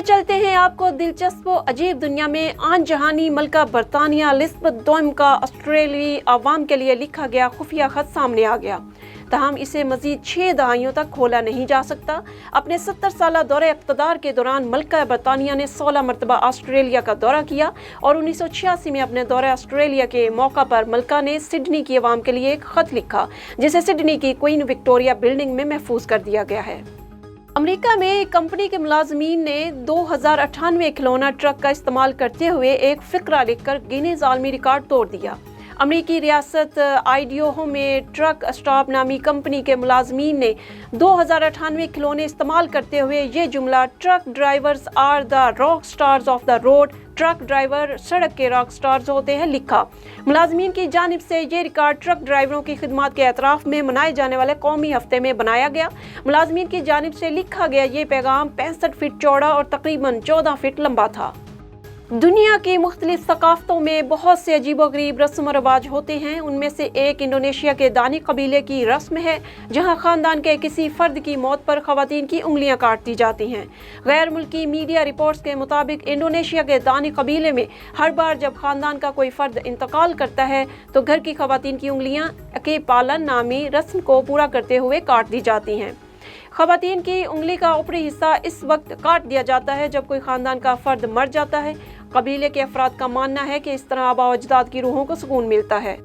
ले चलते हैं आपको दिलचस्प व अजीब दुनिया में। आन जहानी मलका बरतानिया एलिज़ाबेथ दोम का ऑस्ट्रेलियाई आवाम के लिए लिखा गया खुफिया खत सामने आ गया, तहम इसे मजीद 6 दहाइयों तक खोला नहीं जा सकता। अपने 70 साला दौरे इक़्तिदार के दौरान मलका बरतानिया ने 16 मरतबा ऑस्ट्रेलिया का दौरा किया और 1986 में अपने दौरे ऑस्ट्रेलिया के मौका पर मलका ने सिडनी की आवाम के लिए एक ख़त लिखा, जिसे सिडनी की क्वीन विक्टोरिया बिल्डिंग में महफूज कर दिया गया है। अमेरिका में एक कंपनी के मुलाजमीन ने 2098 खिलौना ट्रक का इस्तेमाल करते हुए एक फ़िक्रा लिखकर गिनीज आलमी रिकॉर्ड तोड़ दिया। अमेरिकी रियासत आइडियोहो में ट्रक स्टॉप नामी कंपनी के मुलाजमीन ने 2098 खिलौने इस्तेमाल करते हुए ये जुमला truck drivers are the rock stars of the road, truck driver सड़क के रॉक स्टार्स होते हैं, लिखा। मुलाजमीन की जानिब से ये रिकॉर्ड ट्रक ड्राइवरों की खिदमत के एतराफ़ में मनाए जाने वाले कौमी हफ्ते में बनाया गया। मुलाजमीन की जानिब से लिखा गया ये पैगाम 65 फीट चौड़ा और तकरीबन 14 फीट लंबा था। दुनिया की मुख्तलिफ सकाफ़तों में बहुत से अजीबोगरीब रस्म व रवाज होते हैं। उनमें से एक इंडोनेशिया के दानी कबीले की रस्म है, जहां ख़ानदान के किसी फ़र्द की मौत पर ख़वातीन की उंगलियां काट दी जाती हैं। गैर मुल्की मीडिया रिपोर्ट्स के मुताबिक इंडोनेशिया के दानी कबीले में हर बार जब ख़ानदान का कोई फ़र्द इंतकाल करता है तो घर की ख़वातीन की उंगलियां अकीब पालन नामी रस्म को पूरा करते हुए काट दी जाती हैं। ख़वातीन की उंगली का ऊपरी हिस्सा इस वक्त काट दिया जाता है जब कोई ख़ानदान का फ़र्द मर जाता है। कबीले के अफराद का मानना है कि इस तरह आबा व अजदाद की रूहों को सुकून मिलता है।